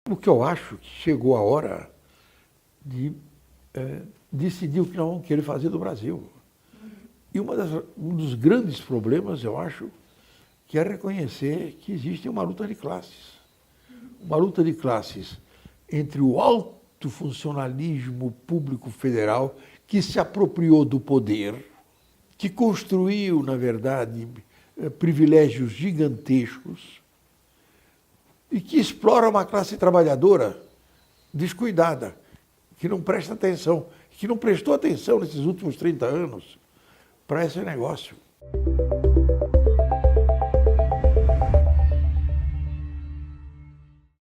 O que eu acho que chegou a hora de decidir o que nós vamos querer fazer do Brasil. E um dos grandes problemas, eu acho, que é reconhecer que existe uma luta de classes. Uma luta de classes entre o alto funcionalismo público federal, que se apropriou do poder, que construiu, na verdade, privilégios gigantescos e que explora uma classe trabalhadora descuidada, que não presta atenção, que não prestou atenção nesses últimos 30 anos para esse negócio.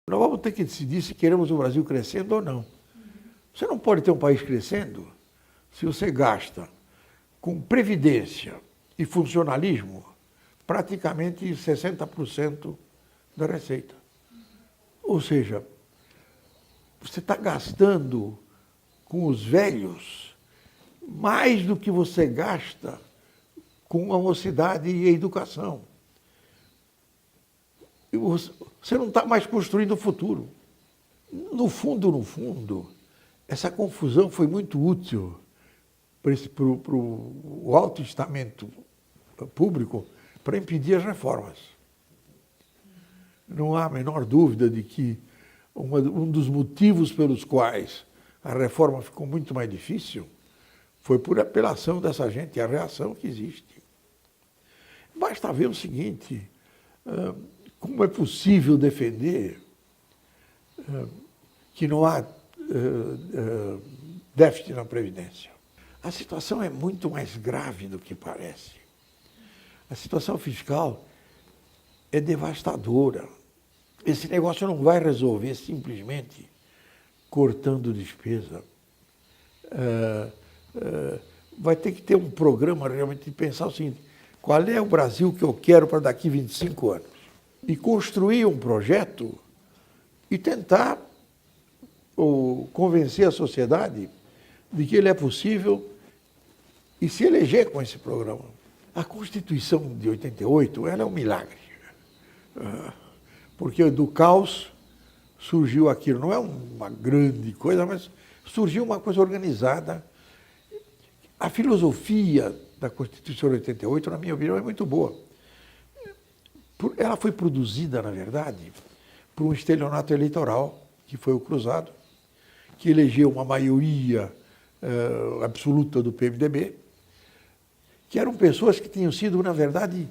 Nós vamos ter que decidir se queremos o Brasil crescendo ou não. Você não pode ter um país crescendo se você gasta com previdência e funcionalismo praticamente 60% da receita. Ou seja, você está gastando com os velhos mais do que você gasta com a mocidade e a educação. Você não está mais construindo o futuro. No fundo, essa confusão foi muito útil para o alto estamento público para impedir as reformas. Não há a menor dúvida de que um dos motivos pelos quais a reforma ficou muito mais difícil foi por apelação dessa gente, a reação que existe. Basta ver o seguinte, como é possível defender que não há déficit na Previdência? A situação é muito mais grave do que parece. A situação fiscal é devastadora. Esse negócio não vai resolver simplesmente cortando despesa. Vai ter que ter um programa realmente de pensar o seguinte, qual é o Brasil que eu quero para daqui 25 anos? E construir um projeto e tentar convencer a sociedade de que ele é possível e se eleger com esse programa. A Constituição de 88 ela é um milagre, porque do caos surgiu aquilo. Não é uma grande coisa, mas surgiu uma coisa organizada. A filosofia da Constituição de 88, na minha opinião, é muito boa. Ela foi produzida, na verdade, por um estelionato eleitoral, que foi o Cruzado, que elegeu uma maioria absoluta do PMDB, que eram pessoas que tinham sido, na verdade,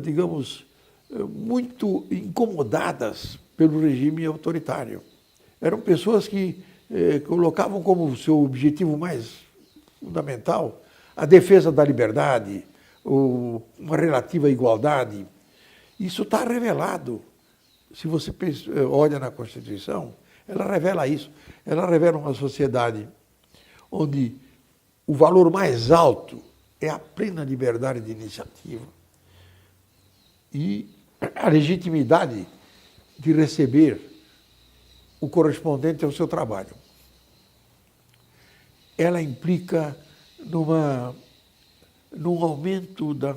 digamos, muito incomodadas pelo regime autoritário. Eram pessoas que colocavam como seu objetivo mais fundamental a defesa da liberdade, uma relativa igualdade. Isso está revelado. Se você olha na Constituição, ela revela isso. Ela revela uma sociedade onde o valor mais alto é a plena liberdade de iniciativa e a legitimidade de receber o correspondente ao seu trabalho. Ela implica num aumento da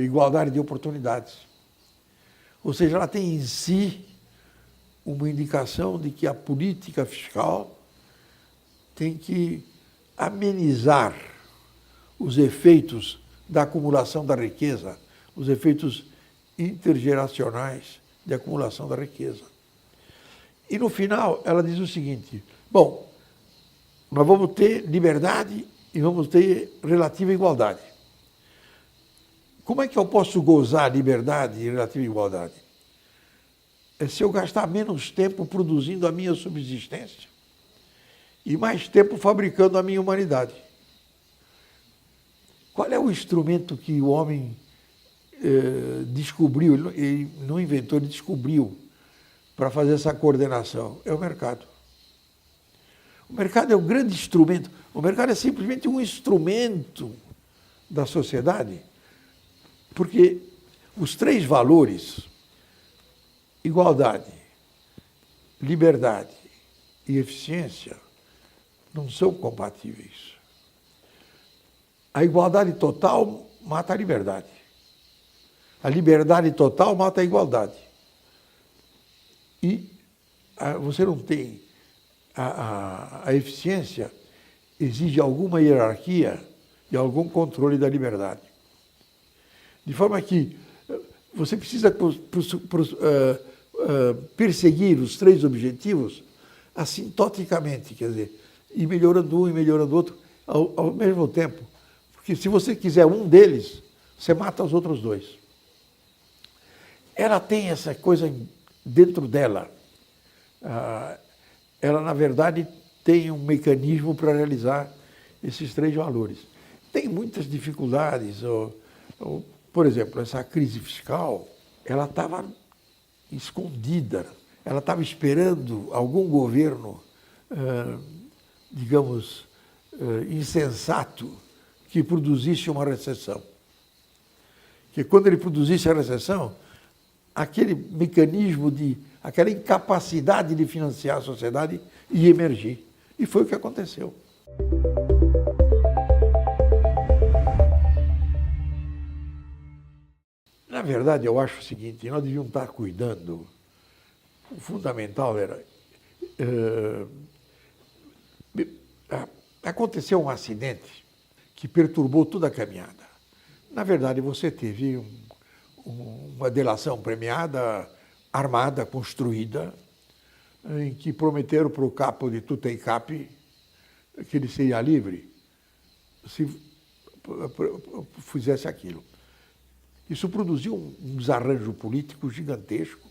igualdade de oportunidades. Ou seja, ela tem em si uma indicação de que a política fiscal tem que amenizar os efeitos da acumulação da riqueza, os efeitos intergeracionais de acumulação da riqueza. E no final ela diz o seguinte, bom, nós vamos ter liberdade e vamos ter relativa igualdade. Como é que eu posso gozar liberdade e relativa igualdade? É se eu gastar menos tempo produzindo a minha subsistência e mais tempo fabricando a minha humanidade. Qual é o instrumento que o homem descobriu, ele não inventou, ele descobriu para fazer essa coordenação? É o mercado. O mercado é um grande instrumento. O mercado é simplesmente um instrumento da sociedade, porque os três valores, igualdade, liberdade e eficiência, não são compatíveis. A igualdade total mata a liberdade. A liberdade total mata a igualdade. E você não tem a eficiência, exige alguma hierarquia e algum controle da liberdade. De forma que você precisa perseguir os três objetivos assintoticamente, quer dizer, ir melhorando um e melhorando o outro ao mesmo tempo. Porque se você quiser um deles, você mata os outros dois. Ela tem essa coisa dentro dela. Ela, na verdade, tem um mecanismo para realizar esses três valores. Tem muitas dificuldades. Por exemplo, essa crise fiscal, ela estava escondida. Ela estava esperando algum governo, digamos, insensato, que produzisse uma recessão. Que quando ele produzisse a recessão, aquele mecanismo aquela incapacidade de financiar a sociedade ia emergir. E foi o que aconteceu. Na verdade, eu acho o seguinte, nós devíamos estar cuidando. O fundamental era... aconteceu um acidente que perturbou toda a caminhada. Na verdade, você teve uma delação premiada, armada, construída, em que prometeram para o capo de Tuteicapi que ele seria livre se fizesse aquilo. Isso produziu um desarranjo político gigantesco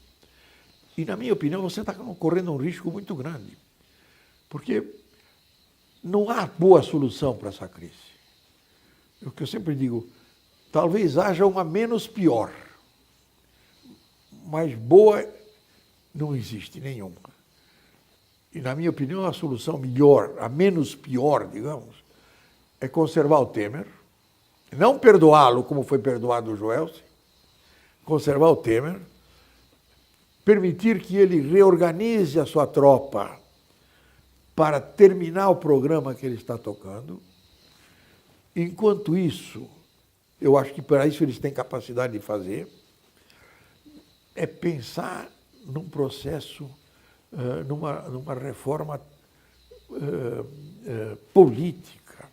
e, na minha opinião, você está correndo um risco muito grande, porque não há boa solução para essa crise. É o que eu sempre digo, talvez haja uma menos pior, mas boa não existe nenhuma. E, na minha opinião, a solução melhor, a menos pior, digamos, é conservar o Temer, não perdoá-lo como foi perdoado o Joelce, conservar o Temer, permitir que ele reorganize a sua tropa para terminar o programa que ele está tocando. Enquanto isso, eu acho que para isso eles têm capacidade de fazer, é pensar num processo, numa reforma política.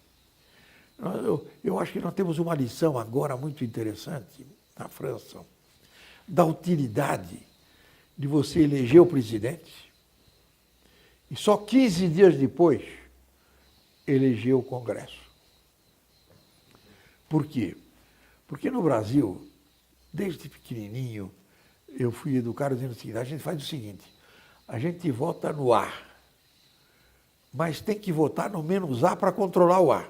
Eu acho que nós temos uma lição agora muito interessante na França, da utilidade de você eleger o presidente e só 15 dias depois eleger o Congresso. Por quê? Porque no Brasil, desde pequenininho, eu fui educado dizendo o seguinte, a gente faz o seguinte, a gente vota no A, mas tem que votar no menos A para controlar o A.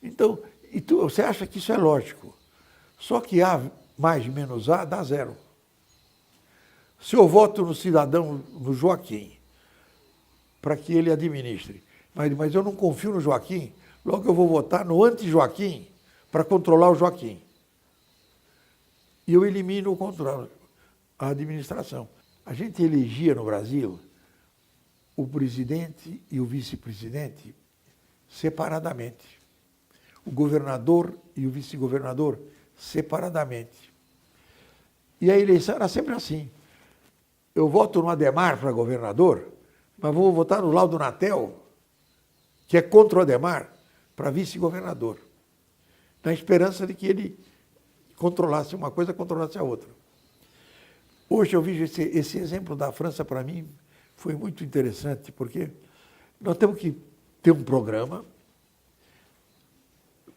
Então, você acha que isso é lógico, só que A mais menos A dá zero. Se eu voto no cidadão, no Joaquim, para que ele administre, mas eu não confio no Joaquim, logo eu vou votar no anti-Joaquim para controlar o Joaquim. E eu elimino o controle, a administração. A gente elegia no Brasil o presidente e o vice-presidente separadamente. O governador e o vice-governador separadamente. E a eleição era sempre assim. Eu voto no Adhemar para governador, mas vou votar no Laudo Natel, que é contra o Adhemar, para vice-governador, na esperança de que ele controlasse uma coisa, controlasse a outra. Hoje eu vejo esse exemplo da França, para mim, foi muito interessante, porque nós temos que ter um programa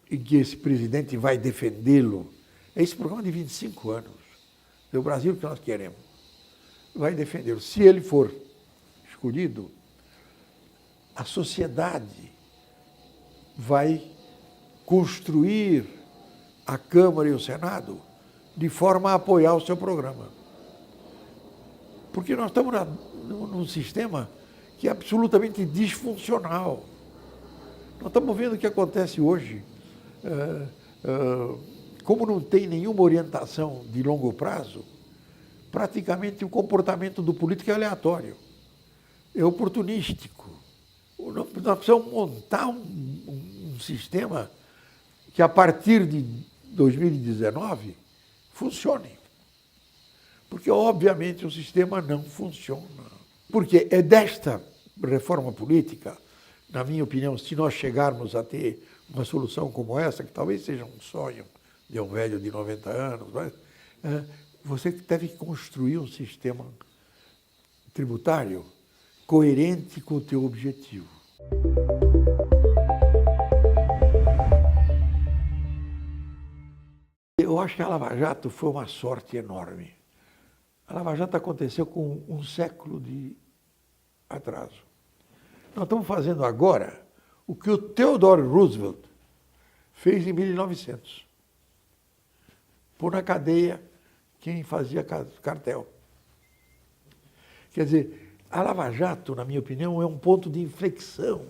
em que esse presidente vai defendê-lo. É esse programa de 25 anos, é o Brasil que nós queremos. Vai defendê-lo. Se ele for escolhido, a sociedade vai construir a Câmara e o Senado de forma a apoiar o seu programa. Porque nós estamos num sistema que é absolutamente disfuncional. Nós estamos vendo o que acontece hoje. Como não tem nenhuma orientação de longo prazo, praticamente o comportamento do político é aleatório, é oportunístico. Nós precisamos montar um sistema que, a partir de 2019, funcione. Porque, obviamente, o sistema não funciona. Porque é desta reforma política, na minha opinião, se nós chegarmos a ter uma solução como essa, que talvez seja um sonho de um velho de 90 anos, mas, você deve construir um sistema tributário coerente com o teu objetivo. Eu acho que a Lava Jato foi uma sorte enorme. A Lava Jato aconteceu com um século de atraso. Nós estamos fazendo agora o que o Theodore Roosevelt fez em 1900. Pôr na cadeia quem fazia cartel. Quer dizer, a Lava Jato, na minha opinião, é um ponto de inflexão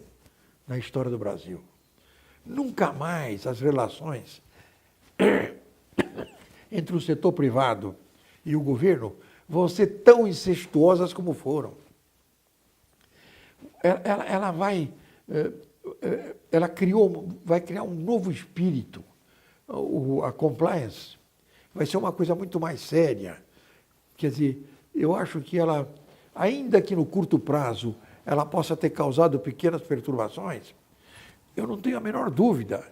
na história do Brasil. Nunca mais as relações entre o setor privado e o governo vão ser tão incestuosas como foram. Ela vai criar um novo espírito. A compliance vai ser uma coisa muito mais séria. Quer dizer, eu acho que ela, ainda que no curto prazo, ela possa ter causado pequenas perturbações, eu não tenho a menor dúvida.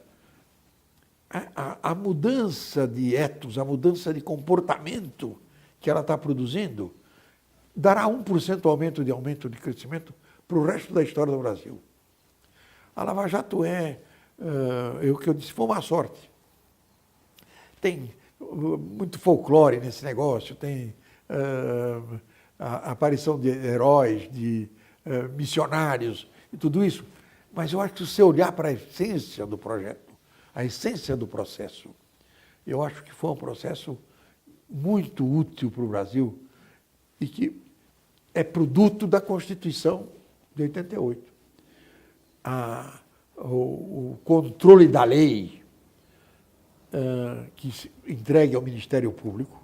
A mudança de ethos, a mudança de comportamento que ela está produzindo, dará 1% aumento de crescimento para o resto da história do Brasil. A Lava Jato o que eu disse, foi uma sorte. Tem muito folclore nesse negócio, tem a aparição de heróis, de missionários e tudo isso, mas eu acho que se você olhar para a essência do projeto, a essência do processo, eu acho que foi um processo muito útil para o Brasil e que é produto da Constituição de 88. O controle da lei que se entregue ao Ministério Público,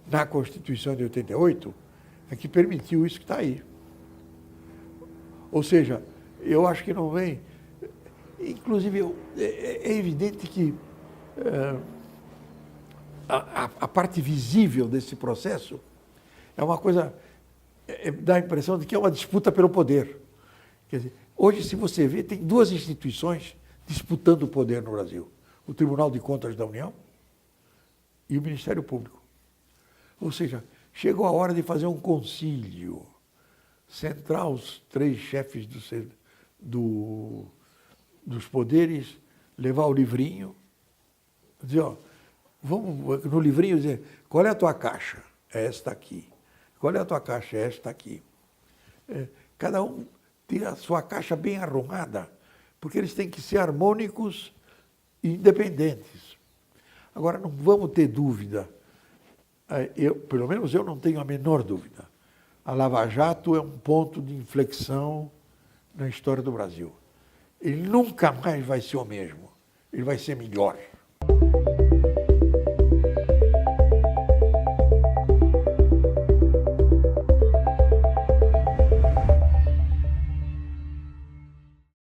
na Constituição de 88, é que permitiu isso que está aí. Ou seja, eu acho que não vem... Inclusive, é evidente que a parte visível desse processo é uma coisa... dá a impressão de que é uma disputa pelo poder. Quer dizer, hoje, se você vê, tem duas instituições disputando o poder no Brasil. O Tribunal de Contas da União e o Ministério Público. Ou seja, chegou a hora de fazer um concílio, centrar os três chefes dos poderes, levar o livrinho, dizer, ó, vamos no livrinho dizer, qual é a tua caixa? É esta aqui. Qual é a tua caixa? É esta aqui. Cada um ter a sua caixa bem arrumada, porque eles têm que ser harmônicos e independentes. Agora, não vamos ter dúvida, pelo menos eu não tenho a menor dúvida, a Lava Jato é um ponto de inflexão na história do Brasil. Ele nunca mais vai ser o mesmo, ele vai ser melhor.